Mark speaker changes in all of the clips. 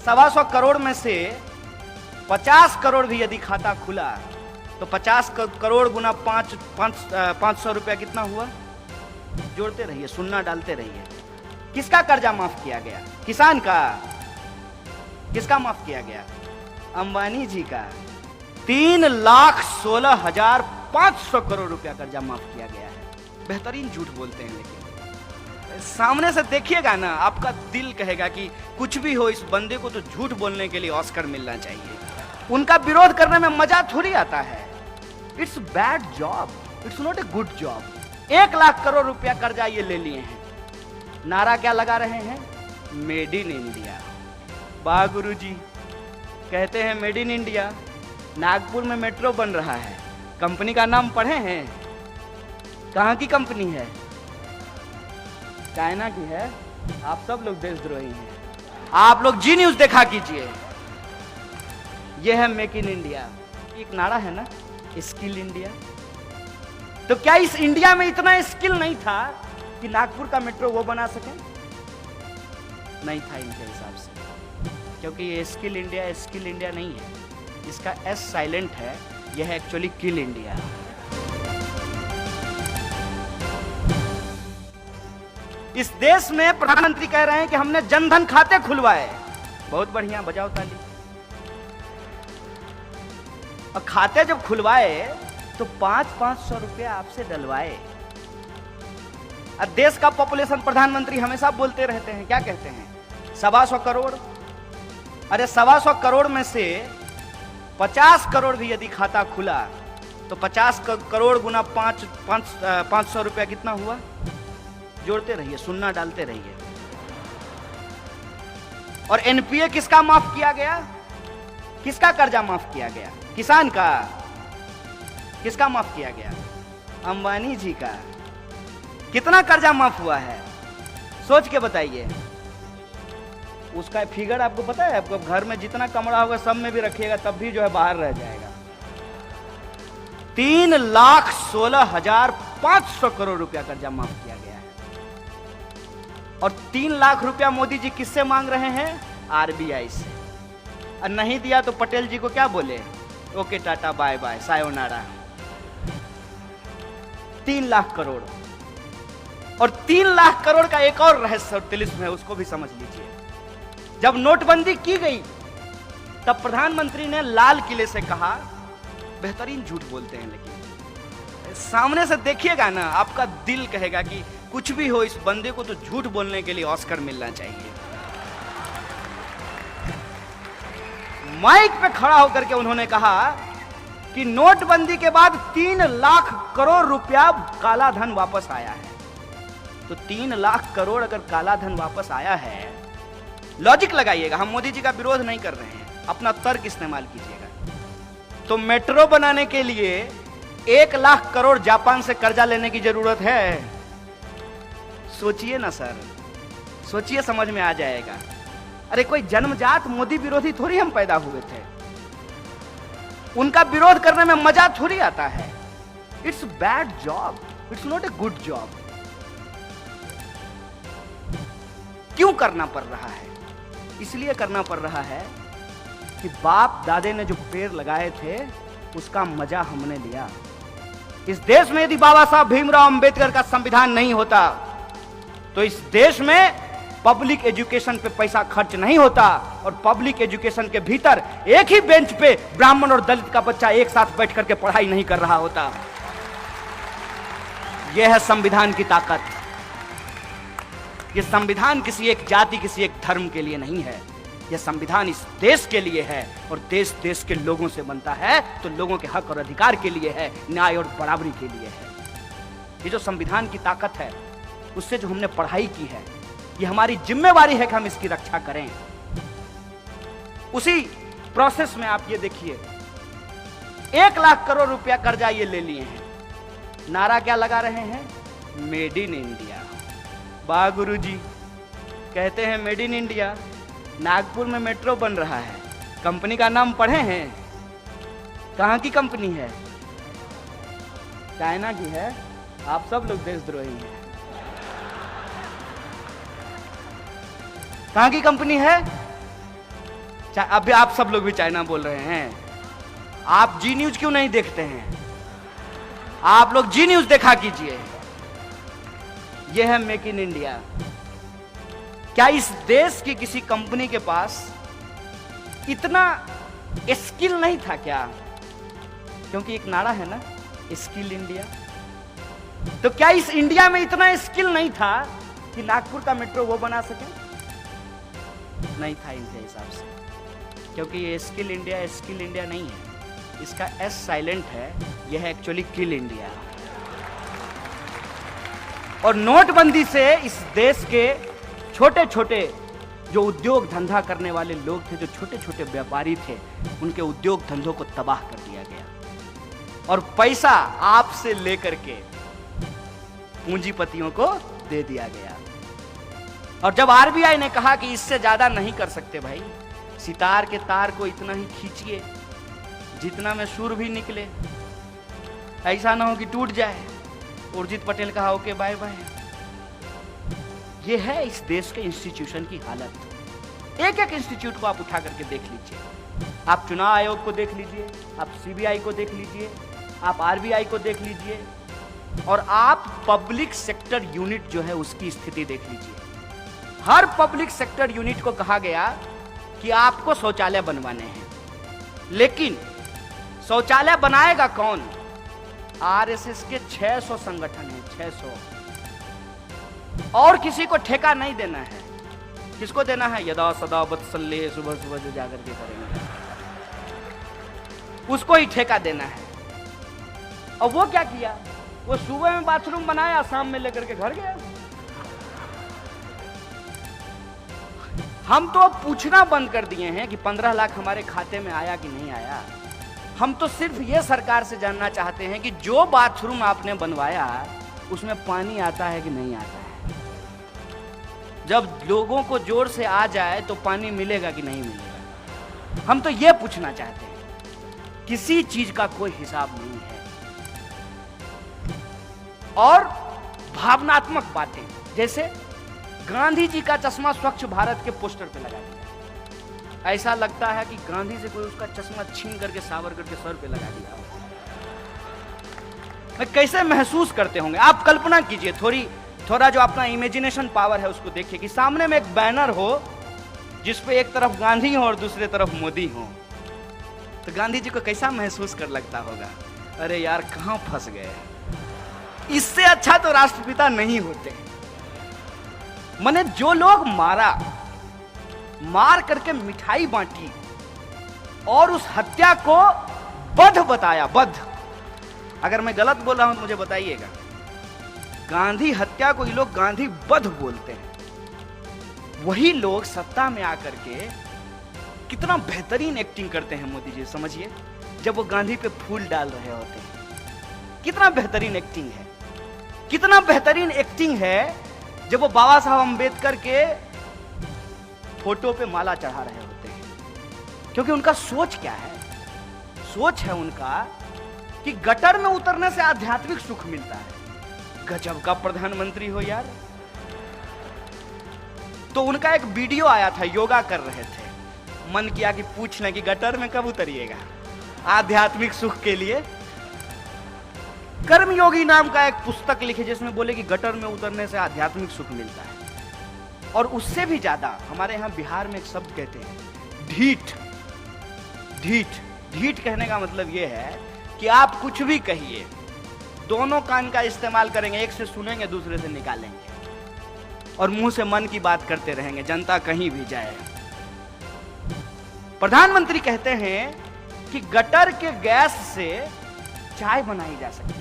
Speaker 1: 125 करोड़ में से 50 करोड़ भी यदि खाता खुला तो 50 करोड़ गुना 500 रुपया कितना हुआ? जोड़ते रहिए, शून्य डालते रहिए। किसका कर्जा माफ किया गया? किसान का। किसका माफ किया गया? अंबानी जी का। 3,16,500 करोड़ रुपया कर्जा माफ किया गया है। बेहतरीन झूठ बोलते हैं, लेकिन सामने से देखिएगा ना, आपका दिल कहेगा कि कुछ भी हो, इस बंदे को तो झूठ बोलने के लिए ऑस्कर मिलना चाहिए। उनका विरोध करने में मजा थोड़ी आता है। It's bad job, it's not a good job. 1 lakh crore रुपया कर्जा ये ले लिए हैं। नारा क्या लगा रहे हैं? Made in India. वाह गुरुजी, कहते हैं मेड इन इंडिया। नागपुर में मेट्रो बन रहा है, कंपनी का नाम पढ़े हैं? कहां की कंपनी है? चाइना की है। आप सब लोग देशद्रोही हैं। आप लोग जी न्यूज देखा कीजिए। यह है मेक इन इंडिया। एक नारा है ना, स्किल इंडिया। तो क्या इस इंडिया में इतना स्किल नहीं था कि नागपुर का मेट्रो वो बना सके? नहीं था इनके हिसाब से, क्योंकि ये स्किल इंडिया नहीं है। इसका एस साइलेंट है। यह है एक्चुअली किल इंडिया। इस देश में प्रधानमंत्री कह रहे हैं कि हमने जनधन खाते खुलवाए। बहुत बढ़िया, बजाओ ताली। और खाते जब खुलवाए तो 500 रुपया आपसे डलवाए। और देश का पॉपुलेशन प्रधानमंत्री हमेशा बोलते रहते हैं, क्या कहते हैं? 125 करोड़। अरे 125 करोड़ में से 50 करोड़ भी यदि खाता खुला तो 50 करोड़ गुना 500 रुपया कितना हुआ? जोड़ते रहिए, शून्य डालते रहिए। और एनपीए किसका माफ किया गया? किसका कर्जा माफ किया गया? किसान का। किसका माफ किया गया? अंबानी जी का। कितना कर्जा माफ हुआ है? सोच के बताइए। उसका फिगर आपको पता है? आपको घर में जितना कमरा होगा सब में भी रखिएगा, तब भी जो है बाहर रह जाएगा। 3,16,500 करोड़ रुपया कर्जा माफ किया गया है। और 3 लाख रुपया मोदी जी किससे मांग रहे हैं? आरबीआई से। और नहीं दिया तो पटेल जी को क्या बोले? Okay tata bye bye sayonara. 3 lakh crore. और 3 लाख करोड़ का एक और रहस्य और तिलिस्म है, उसको भी समझ लीजिए। जब नोटबंदी की गई तब प्रधानमंत्री ने लाल किले से कहा, बेहतरीन झूठ बोलते हैं, लेकिन सामने से देखिएगा ना, आपका दिल कहेगा कि कुछ भी हो, इस बंदे को तो झूठ बोलने के लिए ऑस्कर मिलना चाहिए। माइक पे खड़ा होकर के उन्होंने कहा कि नोटबंदी के बाद 3 लाख करोड़ रुपया काला धन वापस आया है। तो 3 लाख करोड़ अगर काला धन वापस आया है, लॉजिक लगाइएगा, हम मोदी जी का विरोध नहीं कर रहे हैं, अपना तर्क इस्तेमाल कीजिएगा। तो मेट्रो बनाने के लिए 1 लाख करोड़ जापान से कर्जा लेने की जरूरत है? सोचिए ना सर, सोचिए, समझ में आ जाएगा। अरे कोई जन्मजात मोदी विरोधी थोड़ी हम पैदा हुए थे। उनका विरोध करने में मजा थोड़ी आता है। It's bad job, it's not a good job. क्यों करना पड़ रहा है? इसलिए करना पड़ रहा है कि बाप दादे ने जो पेड़ लगाए थे उसका मजा हमने लिया। इस देश में यदि बाबा साहब भीमराव अंबेडकर का संविधान नहीं होता तो इस देश में पब्लिक एजुकेशन पे पैसा खर्च नहीं होता, और पब्लिक एजुकेशन के भीतर एक ही बेंच पे ब्राह्मण और दलित का बच्चा एक साथ बैठ करके पढ़ाई नहीं कर रहा होता। यह है संविधान की ताकत। यह संविधान किसी एक जाति, किसी एक धर्म के लिए नहीं है। यह संविधान इस देश के लिए है, और देश देश के लोगों से बनता है तो लोगों के हक और अधिकार के लिए है, न्याय और बराबरी के लिए है। ये जो संविधान की ताकत है, उससे जो हमने पढ़ाई की है, ये हमारी जिम्मेवारी है कि हम इसकी रक्षा करें। उसी प्रोसेस में आप ये देखिए, 1 लाख करोड़ रुपया कर्जा ये ले लिए हैं। नारा क्या लगा रहे हैं? Made in India. वाह गुरुजी, कहते हैं मेड इन इंडिया। नागपुर में मेट्रो बन रहा है, कंपनी का नाम पढ़े हैं? कहां की कंपनी है? चाइना की है। आप सब लोग देशद्रोही हैं। कहां की कंपनी है? अभी आप सब लोग भी चाइना बोल रहे हैं। आप जी न्यूज क्यों नहीं देखते हैं? आप लोग जी न्यूज देखा कीजिए। यह है मेक इन इंडिया। क्या इस देश की किसी कंपनी के पास इतना स्किल नहीं था क्या? क्योंकि एक नारा है ना, स्किल इंडिया। तो क्या इस इंडिया में इतना स्किल नहीं था कि नागपुर का मेट्रो वो बना सके? नहीं था इनके हिसाब से। क्योंकि ये स्किल इंडिया नहीं है, इसका एस साइलेंट है, यह है एक्चुअली किल इंडिया। और नोटबंदी से इस देश के छोटे छोटे जो उद्योग धंधा करने वाले लोग थे, जो छोटे छोटे व्यापारी थे, उनके उद्योग धंधों को तबाह कर दिया गया और पैसा आपसे लेकर के पूंजीपतियों को दे दिया गया। और जब आरबीआई ने कहा कि इससे ज्यादा नहीं कर सकते भाई, सितार के तार को इतना ही खींचिए जितना में सुर भी निकले, ऐसा ना हो कि टूट जाए। उर्जित पटेल कहा ओके बाय बाय। ये है इस देश के इंस्टीट्यूशन की हालत। एक एक इंस्टीट्यूट को आप उठा करके देख लीजिए। आप चुनाव आयोग को देख लीजिए, आप सीबीआई को देख लीजिए, आप आरबीआई को देख लीजिए, और आप पब्लिक सेक्टर यूनिट जो है उसकी स्थिति देख लीजिए। हर पब्लिक सेक्टर यूनिट को कहा गया कि आपको शौचालय बनवाने हैं, लेकिन शौचालय बनाएगा कौन? आरएसएस के 600 संगठन है, 600। और किसी को ठेका नहीं देना है। किसको देना है? यदा सदा वत्सल्य, सुबह सुबह जो जाकर के करेंगे उसको ही ठेका देना है। और वो क्या किया? वो सुबह में बाथरूम बनाया, शाम में लेकर के घर गया। हम तो अब पूछना बंद कर दिए हैं कि 15 लाख हमारे खाते में आया कि नहीं आया। हम तो सिर्फ ये सरकार से जानना चाहते हैं कि जो बाथरूम आपने बनवाया उसमें पानी आता है कि नहीं आता है। जब लोगों को जोर से आ जाए तो पानी मिलेगा कि नहीं मिलेगा। हम तो ये पूछना चाहते हैं। किसी चीज का कोई हिसाब नहीं है। और भावनात्मक बातें, जैसे गांधी जी का चश्मा स्वच्छ भारत के पोस्टर पे लगा दिया। ऐसा लगता है कि गांधी से कोई उसका चश्मा छीन करके सावरकर के सर पे लगा दिया। मैं कैसे महसूस करते होंगे आप कल्पना कीजिए। थोड़ा जो अपना इमेजिनेशन पावर है उसको देखिए कि सामने में एक बैनर हो जिस पे एक तरफ गांधी हो और दूसरे तरफ मोदी हो, तो गांधी जी को कैसा महसूस कर लगता होगा? अरे यार कहां फंस गए। इससे अच्छा तो राष्ट्रपिता नहीं होते। मैंने जो लोग मार करके मिठाई बांटी और उस हत्या को बध बताया, बध। अगर मैं गलत बोल रहा हूं तो मुझे बताइएगा। गांधी हत्या को ये लोग गांधी बध बोलते हैं। वही लोग सत्ता में आकर के कितना बेहतरीन एक्टिंग करते हैं मोदी जी, समझिए। जब वो गांधी पे फूल डाल रहे होते हैं, कितना बेहतरीन एक्टिंग है। कितना बेहतरीन एक्टिंग है जब वो बाबा साहब अंबेडकर के फोटो पे माला चढ़ा रहे होते हैं। क्योंकि उनका सोच क्या है? सोच है उनका कि गटर में उतरने से आध्यात्मिक सुख मिलता है। गजब का प्रधानमंत्री हो यार। तो उनका एक वीडियो आया था, योगा कर रहे थे। मन किया कि पूछ लें कि गटर में कब उतरिएगा आध्यात्मिक सुख के लिए। कर्मयोगी नाम का एक पुस्तक लिखे जिसमें बोले कि गटर में उतरने से आध्यात्मिक सुख मिलता है। और उससे भी ज्यादा हमारे यहां बिहार में एक शब्द कहते हैं, ढीठ। ढीठ ढीठ कहने का मतलब यह है कि आप कुछ भी कहिए, दोनों कान का इस्तेमाल करेंगे, एक से सुनेंगे दूसरे से निकालेंगे और मुंह से मन की बात करते रहेंगे, जनता कहीं भी जाए। प्रधानमंत्री कहते हैं कि गटर के गैस से चाय बनाई जा सकती है।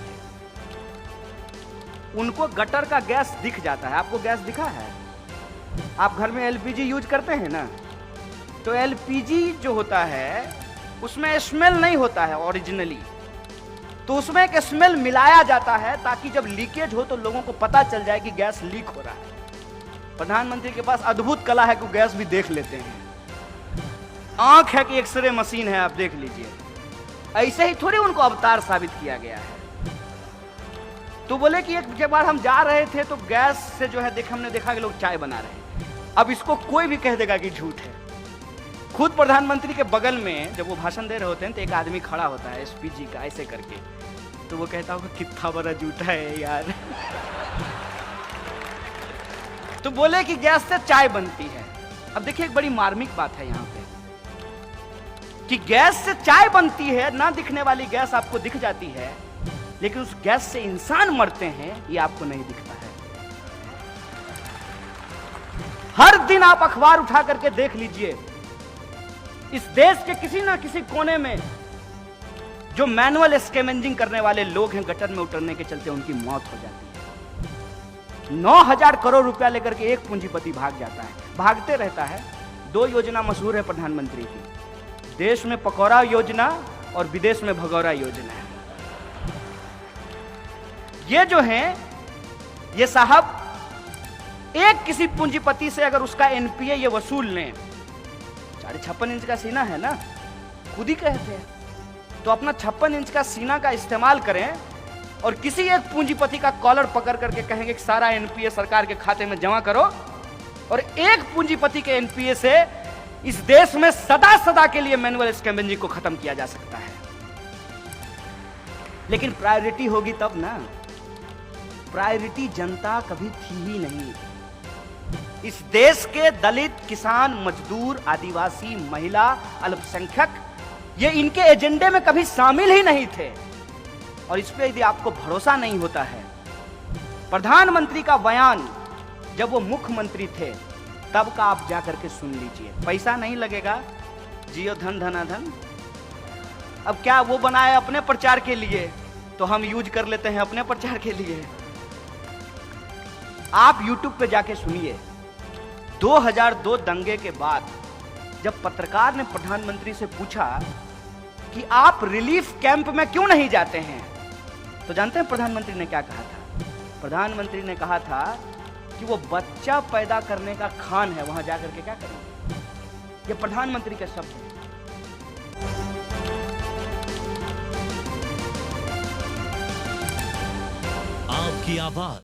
Speaker 1: उनको गटर का गैस दिख जाता है। आपको गैस दिखा है? आप घर में एलपीजी यूज करते हैं ना, तो एलपीजी जो होता है उसमें स्मेल नहीं होता है ओरिजिनली, तो उसमें एक स्मेल मिलाया जाता है ताकि जब लीकेज हो तो लोगों को पता चल जाए कि गैस लीक हो रहा है। प्रधानमंत्री के पास अद्भुत कला है कि गैस भी देख लेते हैं। आंख है कि एक्सरे मशीन है, आप देख लीजिए। ऐसे ही थोड़ी उनको अवतार साबित किया गया है। तो बोले कि एक बार हम जा रहे थे तो गैस से जो है हमने देखा कि लोग चाय बना रहे हैं। अब इसको कोई भी कह देगा कि झूठ है, खुद प्रधानमंत्री के बगल में जब वो भाषण दे रहे होते हैं तो एक आदमी खड़ा होता है एसपीजी का ऐसे करके, तो वो कहता होगा कितना बड़ा झूठा है यार। तो बोले कि गैस से चाय बनती है। अब देखिए एक बड़ी मार्मिक बात है यहाँ पे कि गैस से चाय बनती है, ना दिखने वाली गैस आपको दिख जाती है, लेकिन उस गैस से इंसान मरते हैं ये आपको नहीं दिखता है। हर दिन आप अखबार उठा करके देख लीजिए, इस देश के किसी ना किसी कोने में जो मैनुअल स्कैवेंजिंग करने वाले लोग हैं, गटर में उतरने के चलते उनकी मौत हो जाती है। 9,000 करोड़ रुपया लेकर के एक पूंजीपति भाग जाता है, भागते रहता है। 2 योजना मशहूर है प्रधानमंत्री की, देश में पकौड़ा योजना और विदेश में भगौरा योजना है। ये जो है ये साहब एक किसी पूंजीपति से अगर उसका एनपीए ये वसूल लें, 56 इंच का सीना है ना, खुद ही कहते हैं, तो अपना 56 इंच का सीना का इस्तेमाल करें और किसी एक पूंजीपति का कॉलर पकड़ करके कहेंगे कि सारा एनपीए सरकार के खाते में जमा करो, और एक पूंजीपति के एनपीए से इस देश में सदा सदा के लिए मैनुअल स्कैवेंजिंग को खत्म किया जा सकता है। लेकिन प्रायोरिटी होगी तब ना, प्रायोरिटी जनता कभी थी ही नहीं। इस देश के दलित, किसान, मजदूर, आदिवासी, महिला, अल्पसंख्यक ये इनके एजेंडे में कभी शामिल ही नहीं थे। और इस पे यदि आपको भरोसा नहीं होता है, प्रधानमंत्री का बयान जब वो मुख्यमंत्री थे तब का आप जाकर के सुन लीजिए। पैसा नहीं लगेगा, जियो धन धना धन। अब क्या वो बनाए अपने प्रचार के लिए, तो हम यूज कर लेते हैं अपने प्रचार के लिए। आप YouTube पे जाके सुनिए। 2002 दंगे के बाद जब पत्रकार ने प्रधानमंत्री से पूछा कि आप रिलीफ कैंप में क्यों नहीं जाते हैं, तो जानते हैं प्रधानमंत्री ने क्या कहा था? प्रधानमंत्री ने कहा था कि वो बच्चा पैदा करने का खान है, वहां जाकर के क्या करेंगे। ये प्रधानमंत्री के शब्द हैं।
Speaker 2: आपकी आवाज